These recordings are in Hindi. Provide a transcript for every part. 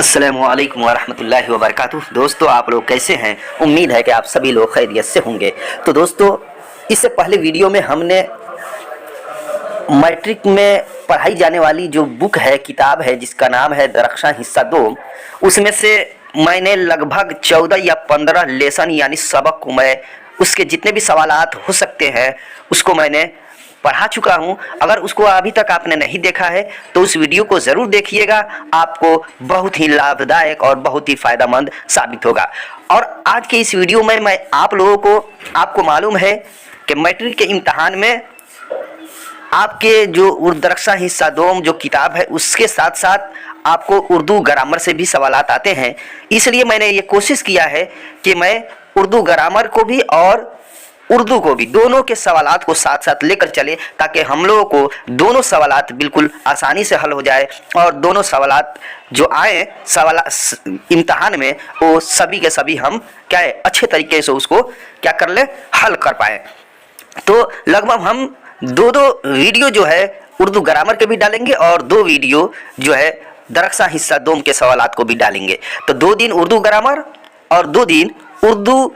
अस्सलामुअलैकुम वरहमतुल्लाहि वबरकातुह। दोस्तों, आप लोग कैसे हैं? उम्मीद है कि आप सभी लोग खैरियत से होंगे। तो दोस्तों, इससे पहले वीडियो में हमने मैट्रिक में पढ़ाई जाने वाली जो बुक है, किताब है, जिसका नाम है दरख्शां हिस्सा 2, उसमें से मैंने लगभग 14 या 15 लेसन यानी सबक को मैं उसके जितने भी सवालात हो सकते हैं उसको मैंने पढ़ा चुका हूं। अगर उसको अभी तक आपने नहीं देखा है तो उस वीडियो को ज़रूर देखिएगा, आपको बहुत ही लाभदायक और बहुत ही फ़ायदेमंद साबित होगा। और आज के इस वीडियो में मैं आप लोगों को, आपको मालूम है कि मैट्रिक के इम्तहान में आपके जो दरख्शां हिस्सा 2 जो किताब है उसके साथ साथ आपको उर्दू ग्रामर से भी सवालात आते हैं। इसलिए मैंने ये कोशिश किया है कि मैं उर्दू ग्रामर को भी और उर्दू को भी, दोनों के सवालात को साथ साथ लेकर चले, ताकि हम लोगों को दोनों सवालात बिल्कुल आसानी से हल हो जाए और दोनों सवालात जो आए इम्तहान में वो सभी के सभी हम क्या है अच्छे तरीके से उसको क्या कर ले, हल कर पाए। तो लगभग हम दो वीडियो जो है उर्दू ग्रामर के भी डालेंगे और 2 वीडियो जो है दरख्शां हिस्सा 2 के सवालात को भी डालेंगे। तो 2 दिन उर्दू ग्रामर और 2 दिन उर्दू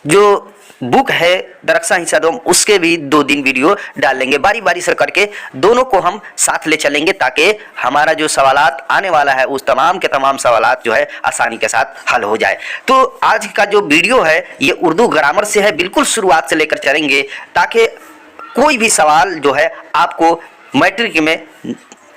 जो बुक है दरख्शां हिस्सा 2 उसके भी 2 दिन वीडियो डाल लेंगे। बारी बारी से करके दोनों को हम साथ ले चलेंगे ताकि हमारा जो सवालात आने वाला है उस तमाम के तमाम सवालात जो है आसानी के साथ हल हो जाए। तो आज का जो वीडियो है ये उर्दू ग्रामर से है, बिल्कुल शुरुआत से लेकर चलेंगे ताकि कोई भी सवाल जो है आपको मैट्रिक में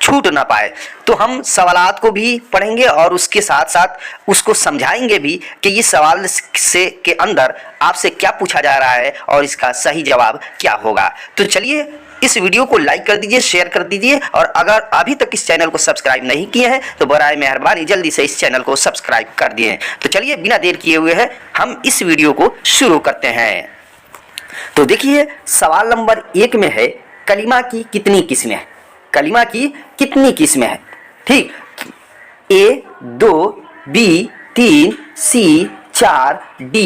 छूट ना पाए। तो हम सवालात को भी पढ़ेंगे और उसके साथ साथ उसको समझाएंगे भी कि इस सवाल से के अंदर आपसे क्या पूछा जा रहा है और इसका सही जवाब क्या होगा। तो चलिए इस वीडियो को लाइक कर दीजिए, शेयर कर दीजिए और अगर अभी तक इस चैनल को सब्सक्राइब नहीं किए हैं तो बराए मेहरबानी जल्दी से इस चैनल को सब्सक्राइब कर दिए। तो चलिए बिना देर किए हुए है हम इस वीडियो को शुरू करते हैं। तो देखिए, सवाल नंबर 1 में है कलिमा की कितनी किस्में हैं? कलिमा की कितनी किस्में हैं? ठीक, A 2, B 3, C 4, D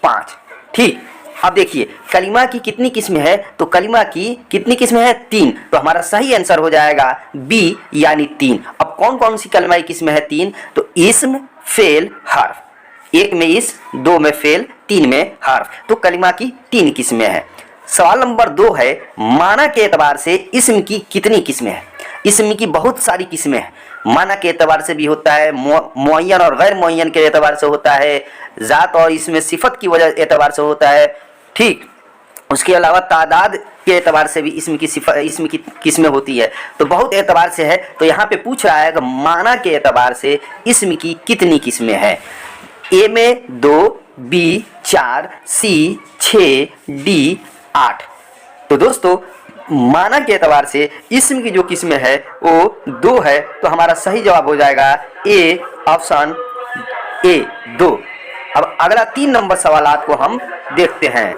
5। ठीक, अब देखिए कलिमा की कितनी किस्में हैं, तो कलिमा की कितनी किस्में हैं? 3। तो हमारा सही आंसर हो जाएगा B यानी 3। अब कौन कौन सी कलिमा की किस्में हैं? 3। तो इस्म, फेल, हर्फ। 1 में इस्म, 2 में फेल, 3 में हर्फ। तो कलिमा की 3 किस्में हैं। सवाल नंबर 2 है माना के एतबार से इस्म की कितनी किस्में हैं? इस्म की बहुत सारी किस्में हैं। माना के एतबार से भी होता है, मुअय्यन और गैर मुअय्यन के एतबार से होता है, ज़ात और इसमें सिफत की वजह एतबार से होता है। ठीक, उसके अलावा तादाद के एतबार से भी इसम की किस्में होती है। तो बहुत एतबार से है। तो यहाँ पे पूछ रहा है कि माना के एतबार से इसम की कितनी किस्में हैं? ए में 2, B 4, C 6, D 8। तो दोस्तों माना के एतबार से इस्म की जो किस्में है वो 2 है। तो हमारा सही जवाब हो जाएगा ए, ऑप्शन ए 2। अब अगला 3 नंबर सवालात को हम देखते हैं।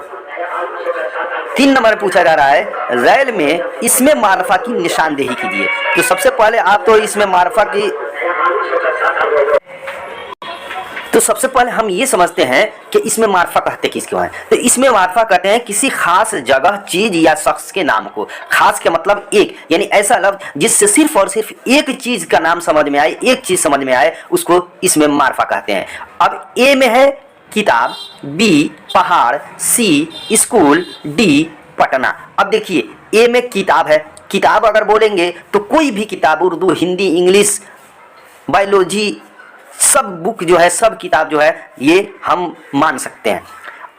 3 नंबर पूछा जा रहा है रैल में इसमें मारफा की निशानदेही कीजिए। तो सबसे पहले आप तो इसमें मारफा की, तो सबसे पहले हम ये समझते हैं कि इसमें मारफा कहते किसको हैं। तो इसमें मारफा कहते हैं किसी खास जगह, चीज या शख्स के नाम को। खास के मतलब एक, यानी ऐसा लफ्ज जिससे सिर्फ और सिर्फ एक चीज का नाम समझ में आए, एक चीज समझ में आए, उसको इसमें मारफा कहते हैं। अब ए में है किताब, B पहाड़, C स्कूल, D पटना। अब देखिए ए में किताब है। किताब अगर बोलेंगे तो कोई भी किताब, उर्दू, हिंदी, इंग्लिश, बायोलॉजी, सब बुक जो है, सब किताब जो है ये हम मान सकते हैं।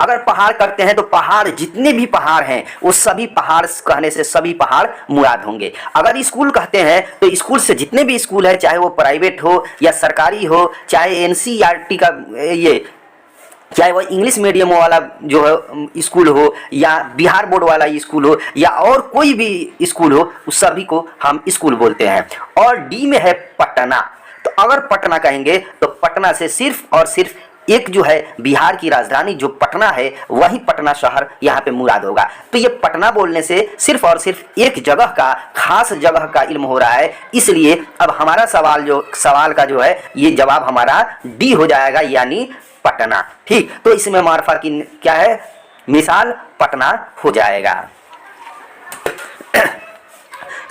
अगर पहाड़ करते हैं तो पहाड़, जितने भी पहाड़ हैं वो सभी पहाड़ कहने से सभी पहाड़ मुराद होंगे। अगर स्कूल कहते हैं तो स्कूल से जितने भी स्कूल है, चाहे वो प्राइवेट हो या सरकारी हो, चाहे NCERT का ये, चाहे वह इंग्लिश मीडियम वाला जो है स्कूल हो या बिहार बोर्ड वाला स्कूल हो या और कोई भी स्कूल हो, उस सभी को हम स्कूल बोलते हैं। और डी में है पटना। तो अगर पटना कहेंगे तो पटना से सिर्फ और सिर्फ एक जो है बिहार की राजधानी जो पटना है वही पटना शहर यहाँ पे मुराद होगा। तो ये पटना बोलने से सिर्फ और सिर्फ एक जगह का, खास जगह का इल्म हो रहा है। इसलिए अब हमारा सवाल का जो है ये जवाब हमारा डी हो जाएगा, यानी पटना। ठीक, तो इसमें मारफा की क्या है? मिसाल पटना हो जाएगा।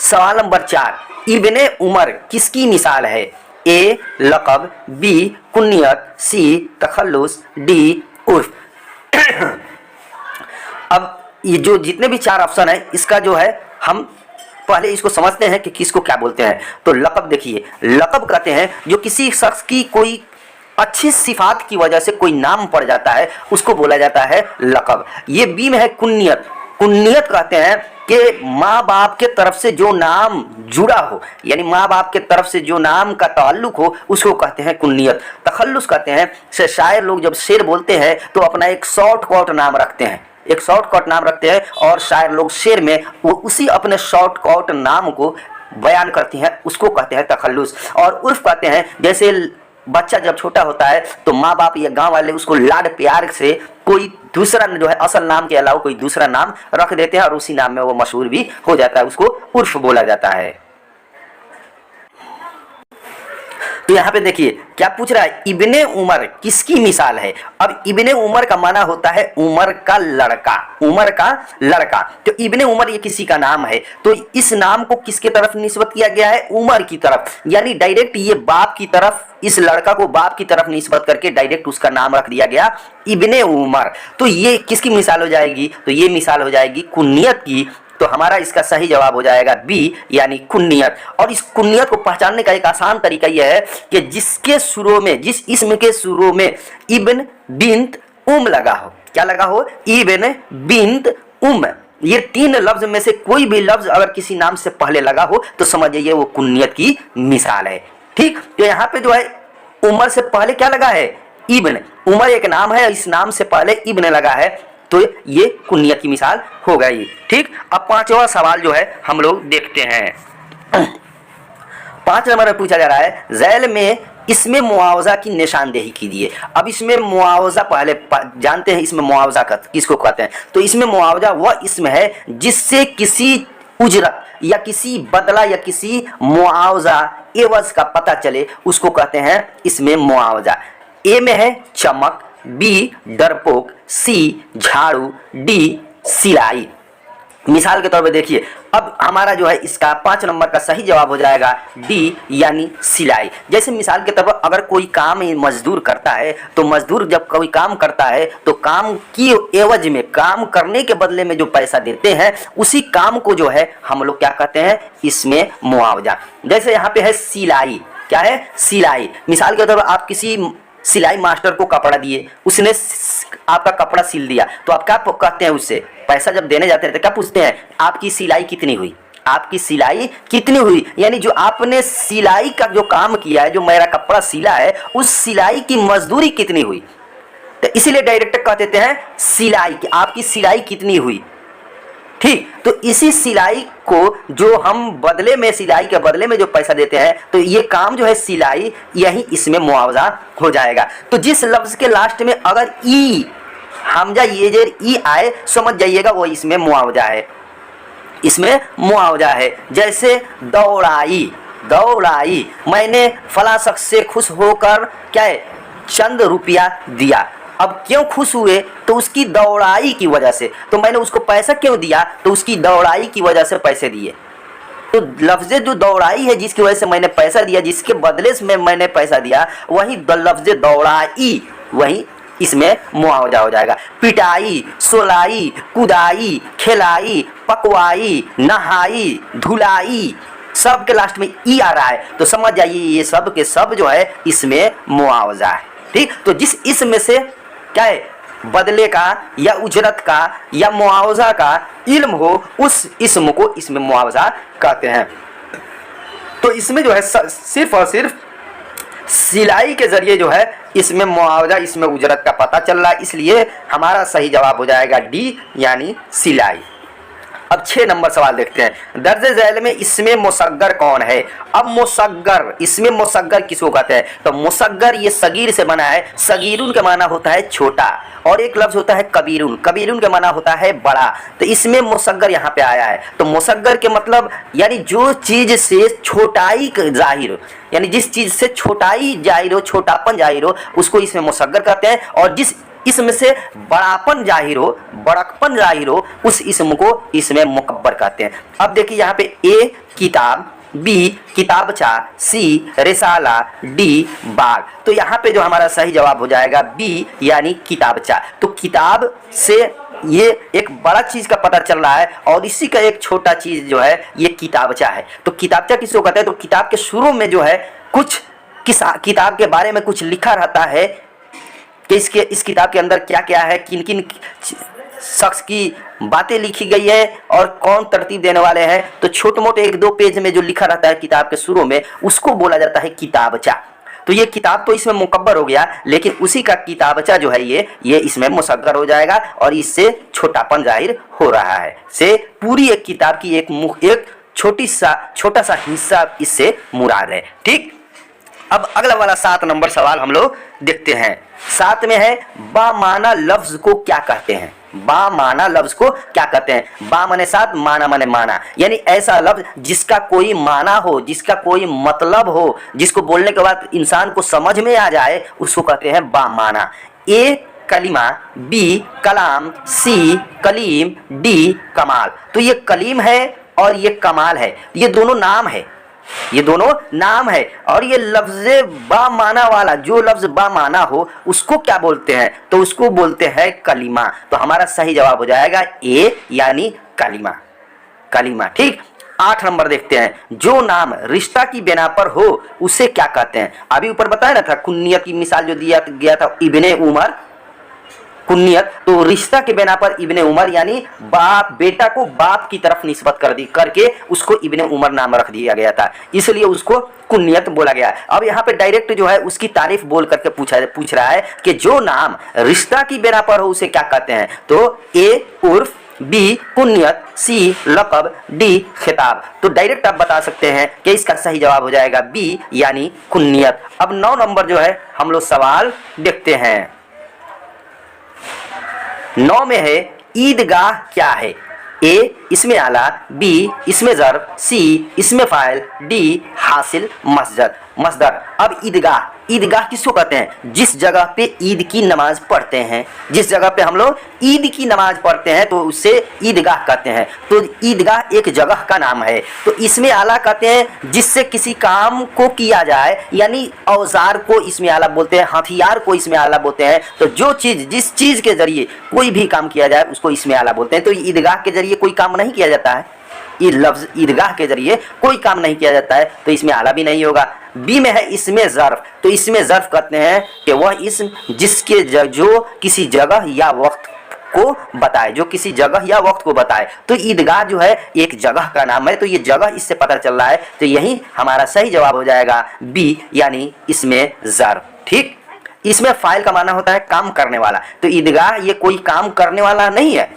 सवाल नंबर 4, इब्ने उमर किसकी मिसाल है? ए लक़ब, बी कुन्नियत, सी तखल्लुस, डी उर्फ। अब ये जो जितने भी चार ऑप्शन है इसका जो है हम पहले इसको समझते हैं कि किसको क्या बोलते हैं। तो लक़ब देखिए, लक़ब कहते हैं जो किसी शख्स की कोई अच्छी सिफात की वजह से कोई नाम पड़ जाता है उसको बोला जाता है लक़ब। ये बी में है कुन्नियत। कुन्नियत कहते हैं कि माँ बाप के तरफ से जो नाम जुड़ा हो, यानी माँ बाप के तरफ से जो नाम का ताल्लुक हो उसको कहते हैं कुन्नियत। तखल्लुस कहते हैं से शायर लोग जब शेर बोलते हैं तो अपना एक शॉर्टकट नाम रखते हैं, एक शॉर्टकट नाम रखते हैं और शायर लोग शेर में वो उसी अपने शॉर्टकट नाम को बयान करती हैं, उसको कहते हैं तखल्लुस। और उर्फ कहते हैं जैसे बच्चा जब छोटा होता है तो माँ बाप या गांव वाले उसको लाड प्यार से कोई दूसरा जो है असल नाम के अलावा कोई दूसरा नाम रख देते हैं और उसी नाम में वो मशहूर भी हो जाता है, उसको उर्फ बोला जाता है। तो यहाँ पे देखिए क्या पूछ रहा है, इब्ने उमर किसकी मिसाल है। अब इब्ने उमर का माना होता है उमर का लड़का, उमर का लड़का। तो इब्ने उमर ये किसी का नाम है, तो इस नाम को किसके तरफ निस्बत किया गया है, उमर की तरफ, यानी डायरेक्ट ये बाप की तरफ, इस लड़का को बाप की तरफ निस्बत करके डायरेक्ट उसका नाम रख दिया गया इब्ने उमर। तो ये किसकी मिसाल हो जाएगी, तो ये मिसाल हो जाएगी कुन्नियत की। तो हमारा इसका सही जवाब हो जाएगा बी यानी कुन्नियत। और इस कुन्नियत को पहचानने का एक आसान तरीका यह है कि जिसके शुरू में, जिस इसम के शुरू में इब्न बिन्त उम लगा हो, क्या लगा हो, इब्न बिन्त उम, ये तीन लफ्ज में से कोई भी लफ्ज अगर किसी नाम से पहले लगा हो तो समझ जाइए वो कुन्नियत की मिसाल है। ठीक, तो यहाँ पे जो है उमर से पहले क्या लगा है, इब्न। उमर एक नाम है, इस नाम से पहले इब्न लगा है, तो ये कुन्नियत की मिसाल हो गई। ठीक, अब पांचवा सवाल जो है हम लोग देखते हैं। 5 नंबर में पूछा जा रहा है झैल में इसमें मुआवजा की निशानदेही कीजिए। अब इसमें मुआवजा पहले जानते हैं, इसमें मुआवजा किसको कहते हैं। तो इसमें मुआवजा वह इसमें है जिससे किसी उजरत या किसी बदला या किसी मुआवजा एवज का पता चले, उसको कहते हैं इसमें मुआवजा। ए में है चमक, बी डरपोक, सी झाड़ू, डी सिलाई। मिसाल के तौर पे देखिए, अब हमारा जो है इसका 5 नंबर का सही जवाब हो जाएगा डी यानी सिलाई। जैसे मिसाल के तौर पर अगर कोई काम मजदूर करता है तो मजदूर जब कोई काम करता है तो काम की एवज में, काम करने के बदले में जो पैसा देते हैं उसी काम को जो है हम लोग क्या कहते हैं, इसमें मुआवजा। जैसे यहाँ पे है सिलाई, क्या है सिलाई। मिसाल के तौर पर आप किसी सिलाई मास्टर को कपड़ा दिए, उसने आपका कपड़ा सिल दिया, तो आप क्या कहते हैं, उससे पैसा जब देने जाते हैं तो क्या पूछते हैं, आपकी सिलाई कितनी हुई, आपकी सिलाई कितनी हुई, यानी जो आपने सिलाई का जो काम किया है, जो मेरा कपड़ा सिला है, उस सिलाई की मजदूरी कितनी हुई। तो इसीलिए डायरेक्ट कह देते हैं सिलाई की, आपकी सिलाई कितनी हुई। ठीक, तो इसी सिलाई को जो हम बदले में, सिलाई के बदले में जो पैसा देते हैं, तो ये काम जो है सिलाई, यही इसमें मुआवजा हो जाएगा। तो जिस लफ्ज के लास्ट में अगर ई, हमजा ये जेर ई आए, समझ जाइएगा वो इसमें मुआवजा है, इसमें मुआवजा है। जैसे दौड़ाई, दौड़ाई, मैंने फला शख्स से खुश होकर क्या है, चंद रुपया दिया। अब क्यों खुश हुए, तो उसकी दौड़ाई की वजह से। तो मैंने उसको पैसा क्यों दिया, तो उसकी दौड़ाई की वजह से पैसे दिए। तो लफ्ज़ जो दौड़ाई है, जिसकी वजह से मैंने पैसा दिया, जिसके बदले में मैंने पैसा दिया, वही लफ्ज़ दौड़ाई, वही इसमें मुआवजा हो जाएगा। पिटाई, सोलाई, कुदाई, खिलाई, पकवाई, नहाई, धुलाई, सब के लास्ट में ई आ रहा है, तो समझ जाइए ये सब के सब जो है इसमें मुआवजा है। ठीक, तो जिस इसमें से क्या है, बदले का या उजरत का या मुआवजा का इल्म हो, उस इस्म को इसमें मुआवजा कहते हैं। तो इसमें जो है सिर्फ और सिर्फ सिलाई के जरिए जो है इसमें मुआवजा, इसमें उजरत का पता चल रहा है, इसलिए हमारा सही जवाब हो जाएगा डी यानी सिलाई। अब 6 नंबर सवाल देखते हैं, दर्ज झैल में इसमें मुसग्गर कौन है। अब मुसग्गर, इसमें मुसग्गर किसको कहते हैं, तो मुसग्गर ये सगीर से बना है। सगीरुन का माना होता है छोटा, और एक लफ्ज होता है कबीरुन, कबीरुन का माना होता है बड़ा। तो इसमें मुसग्गर यहाँ पे आया है, तो मुसग्गर के मतलब यानी जो चीज से छोटाई जाहिर हो, यानी जिस चीज से छोटाई जाहिर हो, छोटापन जाहिर हो, उसको इसमें मुसग्गर कहते हैं। और जिस इसमें से बड़ापन जाहिर हो, बड़कपन जाहिर हो, उस इसम को इसमें मुकब्बर कहते हैं। अब देखिए यहाँ पे ए किताब, बी किताबचा, सी रिसाला, डी बाग। तो यहाँ पे जो हमारा सही जवाब हो जाएगा बी यानी किताबचा। तो किताब से ये एक बड़ा चीज का पता चल रहा है और इसी का एक छोटा चीज जो है ये किताबचा है। तो किताबचा किसको कहते हैं? तो किताब के शुरू में जो है कुछ किताब के बारे में कुछ लिखा रहता है कि इस किताब के अंदर क्या क्या है, किन किन शख्स की बातें लिखी गई है और कौन तरतीब देने वाले हैं। तो छोटे मोटे 1-2 पेज में जो लिखा रहता है किताब के शुरू में उसको बोला जाता है किताबचा। तो ये किताब तो इसमें मुकब्बर हो गया, लेकिन उसी का किताबचा जो है ये इसमें मुसग्गर हो जाएगा और इससे छोटापन जाहिर हो रहा है। से पूरी एक किताब की एक छोटा सा हिस्सा इससे मुराद है। ठीक, अब अगला वाला 7 नंबर सवाल हम लोग देखते हैं। 7 में है बामाना लफ्ज को क्या कहते हैं? बामाना लफ्ज को क्या कहते हैं? बा माने साथ, माना माने माना, यानी ऐसा लफ्ज जिसका कोई माना हो, जिसका कोई मतलब हो, जिसको बोलने के बाद इंसान को समझ में आ जाए, उसको कहते हैं बामाना। ए कलिमा, बी कलाम, सी कलीम, डी कमाल। तो ये कलीम है और ये कमाल है, ये दोनों नाम है, ये दोनों नाम है। और ये लफ्ज बा माना वाला, जो लफ्ज बा माना हो उसको क्या बोलते हैं? तो उसको बोलते हैं कलीमा। तो हमारा सही जवाब हो जाएगा ए यानी कलीमा, कलीमा। ठीक, 8 नंबर देखते हैं। जो नाम रिश्ता की बिना पर हो उसे क्या कहते हैं? अभी ऊपर बताया ना था, कुन्नियत की मिसाल जो दिया गया था, इब्ने उमर कुन्नियत। तो रिश्ता के बिना पर इब्ने उमर यानी बाप, बेटा को बाप की तरफ निस्बत करके उसको इब्ने उमर नाम रख दिया गया था, इसलिए उसको कुन्नियत बोला गया। अब यहाँ पे डायरेक्ट जो है उसकी तारीफ बोल करके पूछ रहा है कि जो नाम रिश्ता की बिना पर हो उसे क्या कहते हैं? तो ए उर्फ, बी कुन्नियत, सी लक़ब, डी खिताब। तो डायरेक्ट आप बता सकते हैं कि इसका सही जवाब हो जाएगा बी यानी कुन्नियत। अब 9 नंबर जो है हम लोग सवाल देखते हैं। 9 में है ईदगाह क्या है? ए इसमें आला, बी इसमें ज़र्फ, सी इसमें फ़ाइल, डी हासिल मस्दर। अब ईदगाह किसको कहते हैं? जिस जगह पे ईद की नमाज पढ़ते हैं, जिस जगह पे हम लोग ईद की नमाज पढ़ते हैं तो उससे ईदगाह कहते हैं। तो ईदगाह एक जगह का नाम है। तो इसमें आला कहते हैं जिससे किसी काम को किया जाए, यानी औजार को इसमें आला बोलते हैं, हथियार को इसमें आला बोलते हैं। तो जो चीज़, जिस चीज़ के जरिए कोई भी काम किया जाए उसको इसमें आला बोलते हैं। तो ईदगाह के जरिए कोई काम नहीं किया जाता है, ये लफ्ज ईदगाह के जरिए कोई काम नहीं किया जाता है, तो इसमें आला भी नहीं होगा। बी में है इसमें ज़र्फ। तो इसमें ज़र्फ कहते हैं कि वह इसम जिसके जो किसी जगह या वक्त को बताए, जो किसी जगह या वक्त को बताए। तो ईदगाह जो है एक जगह का नाम है, तो ये जगह इससे पता चल रहा है। तो यही हमारा सही जवाब हो जाएगा बी यानी इसमें ज़र्फ। ठीक, इसमें फ़ाइल का माना होता है काम करने वाला। तो ईदगाह ये कोई काम करने वाला नहीं है,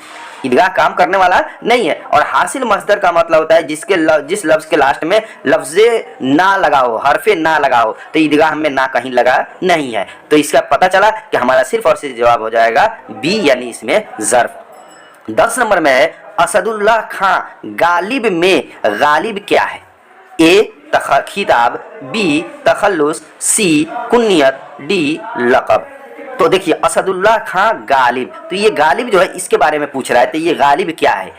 ईदगाह काम करने वाला नहीं है। और हासिल मस्दर का मतलब होता है जिस लफ्ज़ के लास्ट में लफ्ज़े ना लगाओ, हरफे ना लगाओ। तो ईदगाह में ना कहीं लगा नहीं है। तो इसका पता चला कि हमारा सिर्फ और सिर्फ जवाब हो जाएगा बी यानी इसमें ज़र्फ। 10 नंबर में है असदुल्लाह खां गालिब में गालिब क्या है? ए खिताब, बी तखल्लुस, सी कुन्नियत, डी लक़ब। तो देखिए असदुल्लाह खां गालिब, तो ये गालिब जो है इसके बारे में पूछ रहा है। तो ये गालिब क्या है?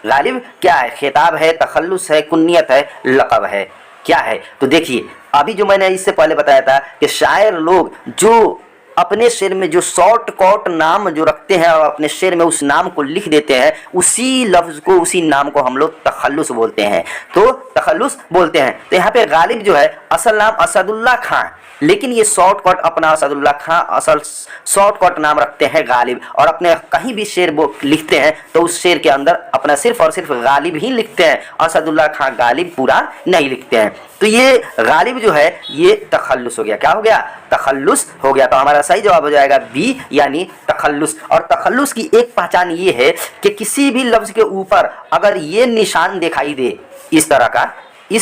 गालिब क्या है? खिताब है, तखल्लुस है, कुन्नियत है, लक़ब है, क्या है? तो देखिए अभी जो मैंने इससे पहले बताया था कि शायर लोग जो अपने शेर में जो शॉर्टकट नाम जो रखते हैं और अपने शेर में उस नाम को लिख देते हैं, उसी लफ्ज़ को, उसी नाम को हम लोग तखल्लुस बोलते हैं। तो तखल्लुस बोलते हैं। तो यहाँ पे गालिब जो है असल नाम असदुल्लाह खां, लेकिन ये शॉर्टकट अपना असदुल्लाह खां असल शॉर्टकट नाम रखते हैं गालिब। और अपने कहीं भी शेर वो लिखते हैं तो उस शेर के अंदर अपना सिर्फ और सिर्फ गालिब ही लिखते हैं, असदुल्लाह खां गालिब पूरा नहीं लिखते हैं। तो ये गालिब जो है ये तखल्लुस हो गया। क्या हो गया? तखल्लुस हो गया। तो हमारा सही जवाब हो जाएगा बी यानी तखल्लुस। और तखल्लुस की एक पहचान ये है कि किसी भी लफ्ज़ के ऊपर अगर ये निशान दिखाई दे, इस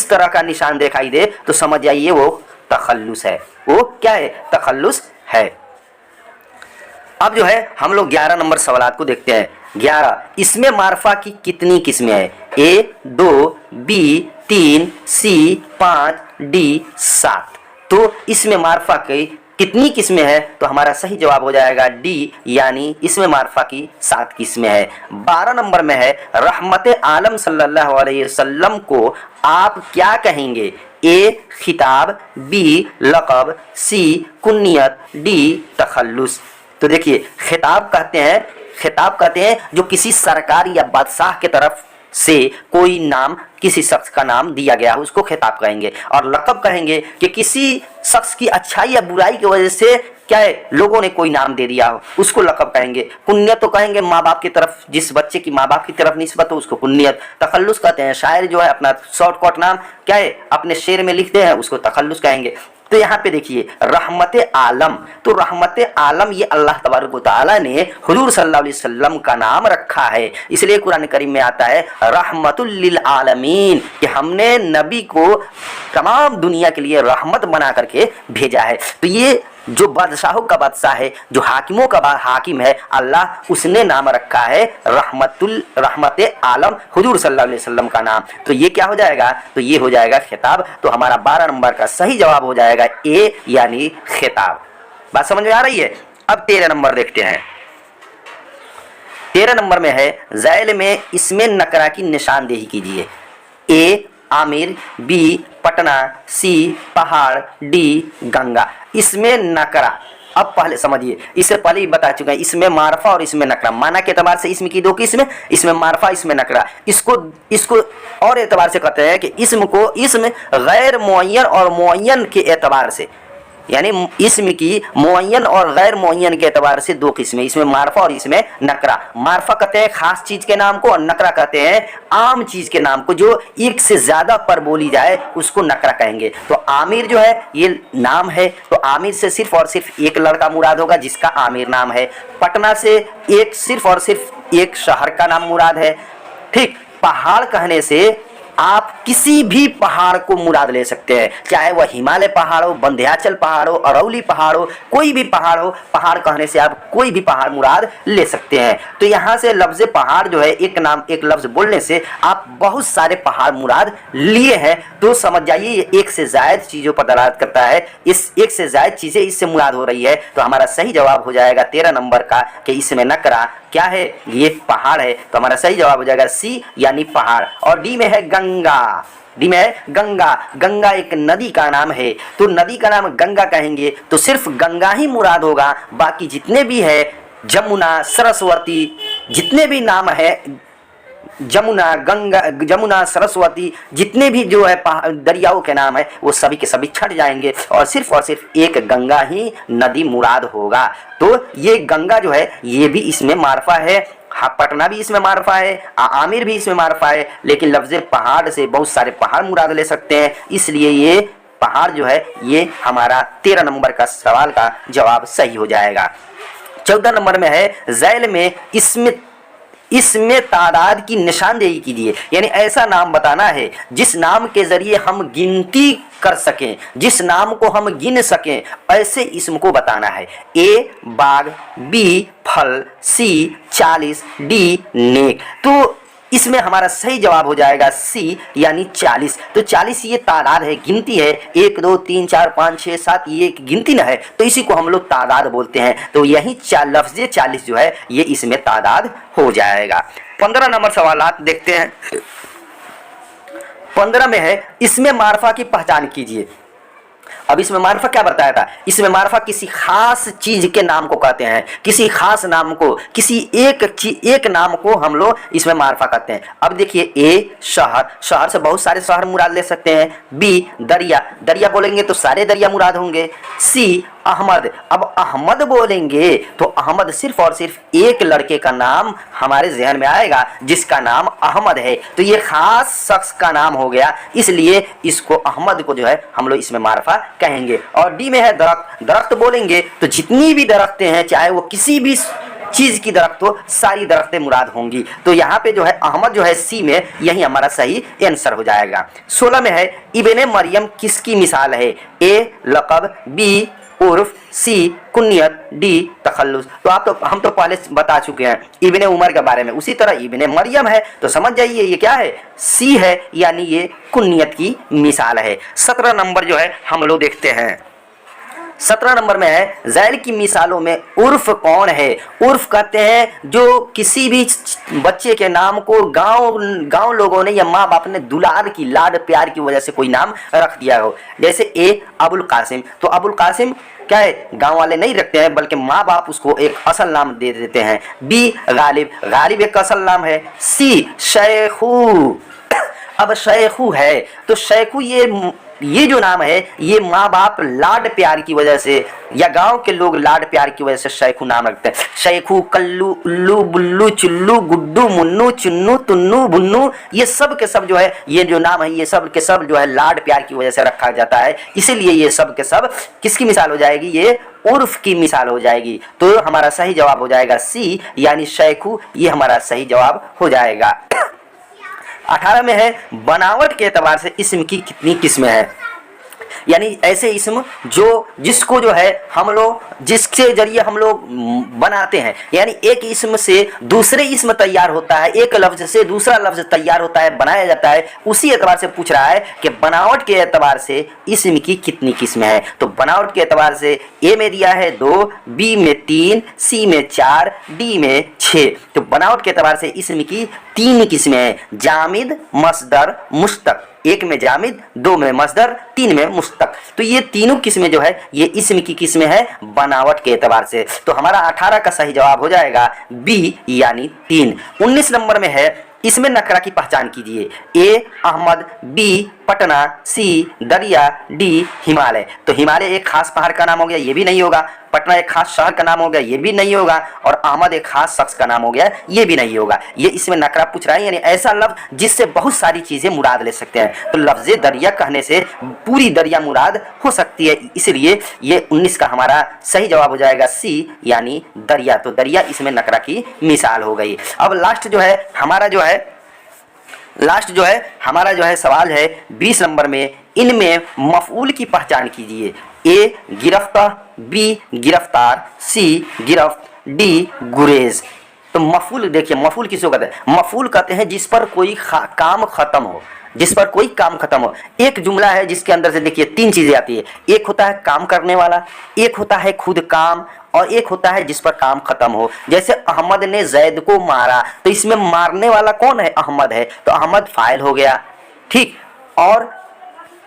तरह का निशान दिखाई दे, तो समझ जाइए वो तखल्लुस है। वो क्या है? तखल्लुस है। अब जो है हम लोग 11 नंबर सवालात को देखते हैं। 11 इसमें मारफा की कितनी किस्में हैं? ए 2, बी 3, सी 5, डी 7। तो इसमें मारफा की कितनी किस्में हैं, तो हमारा सही जवाब हो जाएगा डी, यानी इसमें मारफा की 7 किस्में हैं। 12 नंबर में है रहमत आलम सल्लल्लाहु अलैहि वसल्लम को आप क्या कहेंगे? ए खिताब, बी लक़ब, सी कुन्नियत, डी तखल्लुस। तो देखिए खिताब कहते हैं जो किसी सरकार या बादशाह के तरफ से कोई नाम, किसी शख्स का नाम दिया गया हो उसको खिताब कहेंगे। और लक़ब कहेंगे कि किसी शख्स की अच्छाई या बुराई की वजह से क्या है, लोगों ने कोई नाम दे दिया हो उसको लक़ब कहेंगे। कुन्नियत तो कहेंगे माँ बाप की तरफ, जिस बच्चे की माँ बाप की तरफ निस्बत हो उसको कुन्नियत। तखल्लुस कहते हैं शायर जो है अपना शॉर्टकट नाम क्या है अपने शेर में लिखते हैं उसको तखल्लुस कहेंगे। तो यहाँ पे देखिए रहमत आलम, तो रहमत आलम ये अल्लाह तबारक व तआला ने हुजूर सल्लल्लाहु अलैहि वसल्लम का नाम रखा है, इसलिए कुरान करीम में आता है रहमतुल लिल आलमीन, कि हमने नबी को तमाम दुनिया के लिए रहमत बना करके भेजा है। तो ये जो बादशाहों का बादशाह है, जो हाकिमों का हाकिम है अल्लाह, उसने नाम रखा है रहमत आलम हुजूर सल्लल्लाहु अलैहि वसल्लम का नाम। तो ये क्या हो जाएगा? तो ये हो जाएगा खिताब। तो हमारा 12 नंबर का सही जवाब हो जाएगा ए, यानी खिताब। बात समझ में आ रही है? अब 13 नंबर देखते हैं। 13 नंबर में है ज़ैल में इसमें नकरा की निशानदेही कीजिए। ए आमिर, बी पटना, सी पहाड़, डी गंगा। इसमें नकरा, अब पहले समझिए, इससे पहले ही बता चुके हैं इसमें मारफा और इसमें नकरा। माना के एतबार से इसमें की 2 किस्में, इसमें मारफा इसमें नकरा। इसको और एतबार से कहते हैं कि इसम को इसमें गैर मुअय्यन और मुअय्यन के एतबार से, यानी इसम की मुअय्यन और गैर मुअय्यन के एतबार से 2 किस्में, इसमें मारफा और इसमें नकरा। मारफा कहते हैं खास चीज के नाम को और नकरा कहते हैं आम चीज के नाम को, जो एक से ज्यादा पर बोली जाए उसको नकरा कहेंगे। तो आमिर जो है ये नाम है, तो आमिर से सिर्फ और सिर्फ एक लड़का मुराद होगा जिसका आमिर नाम है। पटना से सिर्फ और सिर्फ एक शहर का नाम मुराद है। ठीक, पहाड़ कहने से आप किसी भी पहाड़ को मुराद ले सकते हैं, चाहे वह हिमालय पहाड़ हो, विंध्याचल पहाड़ हो, अरौली पहाड़ हो, कोई भी पहाड़ हो। पहाड़ कहने से आप कोई भी पहाड़ मुराद ले सकते हैं। तो यहाँ से लफ्ज़ पहाड़ जो है एक नाम एक लफ्ज़ बोलने से आप बहुत सारे पहाड़ मुराद लिए हैं। तो समझ जाइए ये एक से ज़ायद चीज़ों पर दलालत करता है, इस एक से ज़ायद चीज़ें इससे मुराद हो रही है। तो हमारा सही जवाब हो जाएगा 13 नंबर का कि इसमें नकरा क्या है, ये पहाड़ है। तो हमारा सही जवाब हो जाएगा सी, यानी पहाड़। और डी में है गंगा। डी में है गंगा। गंगा एक नदी का नाम है, तो नदी का नाम गंगा कहेंगे तो सिर्फ गंगा ही मुराद होगा। बाकी जितने भी है जमुना, सरस्वती, जितने भी नाम है जमुना, गंगा, जमुना, सरस्वती, जितने भी जो है दरियाओं के नाम है वो सभी के सभी छट जाएंगे और सिर्फ एक गंगा ही नदी मुराद होगा। तो ये गंगा जो है ये भी इसमें मारफा है। हाँ, पटना भी इसमें मारफा है, आमिर भी इसमें मारफा है, लेकिन लफ्ज़ पहाड़ से बहुत सारे पहाड़ मुराद ले सकते हैं, इसलिए ये पहाड़ जो है ये हमारा 13 नंबर का सवाल का जवाब सही हो जाएगा। 14 नंबर में है ज़ैल में इसमें तादाद की निशानदेही कीजिए, यानी ऐसा नाम बताना है जिस नाम के जरिए हम गिनती कर सकें, जिस नाम को हम गिन सकें, ऐसे इसम को बताना है। ए बाग, बी फल, सी 40, डी नेक। तो इसमें हमारा सही जवाब हो जाएगा सी, यानी 40। तो 40 ये तादाद है, गिनती है। 1 2 3 4 5 6 7 ये गिनती ना है, तो इसी को हम लोग तादाद बोलते हैं। तो यही लफ्ज़ 40 जो है ये इसमें तादाद हो जाएगा। 15 नंबर सवालात देखते हैं। 15 में है इसमें मारफा की पहचान कीजिए। अब इसमें मारफा क्या बताया था? इसमें मारफा किसी खास चीज के नाम को कहते हैं, किसी खास नाम को, किसी एक नाम को हम लोग इसमें मारफा कहते हैं। अब देखिए ए शहर से बहुत सारे शहर मुराद ले सकते हैं। बी दरिया बोलेंगे तो सारे दरिया मुराद होंगे। सी अहमद, अब अहमद बोलेंगे तो अहमद सिर्फ और सिर्फ एक लड़के का नाम हमारे जहन में आएगा जिसका नाम अहमद है, तो ये खास शख्स का नाम हो गया, इसलिए इसको अहमद को जो है हम लोग इसमें मारफा कहेंगे। और डी में है दरख्त बोलेंगे तो जितनी भी दरख्तें हैं चाहे वो किसी भी चीज की दरख्त हो, सारी दरख्तें मुराद होंगी। तो यहाँ पे जो है अहमद जो है सी में, यही हमारा सही आंसर हो जाएगा। 16 में है इब्ने मरियम किसकी मिसाल है? ए लक़ब, बी उर्फ, सी कुन्नियत, डी तखल्लुस। तो हम तो पहले बता चुके हैं इब्ने उमर के बारे में, उसी तरह इब्ने मरियम है तो समझ जाइए ये क्या है, सी है, यानी ये कुन्नियत की मिसाल है। 17 नंबर जो है हम लोग देखते हैं। 17 नंबर में है ज़ैल की मिसालों में उर्फ कौन है। उर्फ कहते हैं जो किसी भी बच्चे के नाम को गांव लोगों ने या माँ बाप ने दुलार की लाड प्यार की वजह से कोई नाम रख दिया हो। जैसे ए अबुल कासिम, तो अबुल कासिम क्या है, गांव वाले नहीं रखते हैं बल्कि माँ बाप उसको एक असल नाम दे देते हैं। बी गालिब, गालिब एक असल नाम है। सी शेखू, अब शेखू है तो शेखू ये जो नाम है ये माँ बाप लाड प्यार की वजह से या गांव के लोग लाड प्यार की वजह से शेखू नाम रखते हैं। शेखू, कल्लू, उल्लू, बुल्लू, चुल्लू, गुड्डू, मुन्नू, चुन्नू, तुन्नू, बुन्नू, ये सब के सब जो है ये जो नाम है ये सब के सब जो है लाड प्यार की वजह से रखा जाता है। इसीलिए ये सब के सब किसकी मिसाल हो जाएगी, ये उर्फ की मिसाल हो जाएगी। तो हमारा सही जवाब हो जाएगा सी यानी शेखू, ये हमारा सही जवाब हो जाएगा। 18 में है बनावट के एतबार से इस्म की कितनी किस्में हैं, यानी ऐसे इस्म जिसको जो है हम लोग जिसके जरिए हम लोग बनाते हैं, यानी एक इस्म से दूसरे इस्म तैयार होता है, एक लफ्ज से दूसरा लफ्ज तैयार होता है, बनाया जाता है। उसी एतबार से पूछ रहा है कि बनावट के एतबार से इस्म की कितनी किस्में हैं। तो बनावट के एतबार से ए में दिया है 2, बी में 3, सी में 4, डी में 6। तो बनावट के एतबार से इस्म की 3 किस्में हैं, जामिद, मस्दर, मुश्तक। 1 में जामिद, 2 में मस्दर, 3 में मुश्तक। तो ये तीनों किस्में जो है ये इस्म की किस्में हैं बनावट के एतबार से। तो हमारा 18 का सही जवाब हो जाएगा बी यानी 3। 19 नंबर में है इसमें नकरा की पहचान कीजिए। ए अहमद, बी पटना, सी दरिया, डी हिमालय। तो हिमालय एक खास पहाड़ का नाम हो गया, ये भी नहीं होगा। पटना एक खास शहर का नाम हो गया, ये भी नहीं होगा। और अहमद एक खास शख्स का नाम हो गया, ये भी नहीं होगा। ये इसमें नकरा पूछ रहा है, यानी ऐसा लफ्ज जिससे बहुत सारी चीजें मुराद ले सकते हैं। तो लफ्ज दरिया कहने से पूरी दरिया मुराद हो सकती है, इसलिए ये 19 का हमारा सही जवाब हो जाएगा सी यानी दरिया। तो दरिया इसमें नकरा की मिसाल हो गई। अब लास्ट जो है हमारा जो है सवाल है 20 नंबर में, इनमें मफऊल की पहचान कीजिए। ए गिरफ्तार, बी गिरफ्तार, सी गिरफ्त, डी गुरेज। तो मफऊल देखिए, मफऊल किसको कहते हैं, मफऊल कहते हैं जिस पर कोई काम खत्म हो, जिस पर कोई काम खत्म हो। एक जुमला है जिसके अंदर से देखिए 3 चीजें आती है, एक होता है काम करने वाला, एक होता है खुद काम, और एक होता है जिस पर काम खत्म हो। जैसे अहमद ने जैद को मारा, तो इसमें मारने वाला कौन है, अहमद है, तो अहमद फाइल हो गया, ठीक। और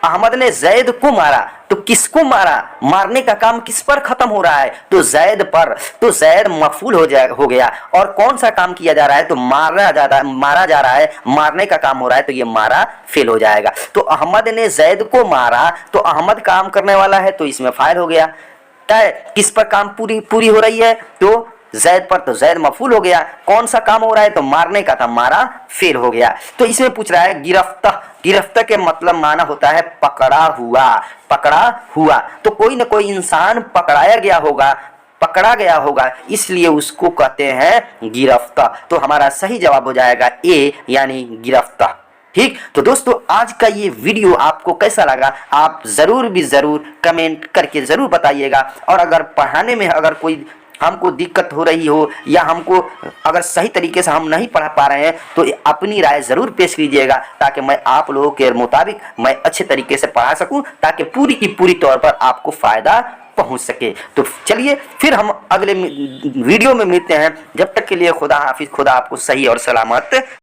अहमद ने जैद को मारा, तो किसको मारा, मारने का काम किस पर खत्म हो रहा है, तो जैद पर। तो जैद मफूल हो गया। और कौन सा काम किया जा रहा है, तो मारा जा रहा है, मारने का काम हो रहा है, तो ये मारा फेल हो जाएगा। तो अहमद ने जैद को मारा, तो अहमद काम करने वाला है, तो इसमें फाइल हो गया। किस पर काम पूरी हो रही है, तो जैद पर, तो जैद मफूल हो गया। कौन सा काम हो रहा है, तो मारने का था, मारा फेल हो गया। तो इसमें पूछ रहा है गिरफ्तार के मतलब माना होता है पकड़ा हुआ। तो कोई न कोई इंसान पकड़ा गया होगा, इसलिए उसको कहते हैं गिरफ्तार। तो हमारा सही जवाब हो जाएगा ए यानी गिरफ्तार, ठीक। तो दोस्तों आज का ये वीडियो आपको कैसा लगा, आप जरूर कमेंट करके जरूर बताइएगा। और अगर पढ़ाने में अगर कोई हमको दिक्कत हो रही हो या हमको अगर सही तरीके से हम नहीं पढ़ा पा रहे हैं, तो अपनी राय जरूर पेश कीजिएगा, ताकि मैं आप लोगों के मुताबिक मैं अच्छे तरीके से पढ़ा सकूं, ताकि पूरी की पूरी तौर पर आपको फायदा पहुंच सके। तो चलिए फिर हम अगले वीडियो में मिलते हैं। जब तक के लिए खुदा हाफिज, खुदा आपको सही और सलामत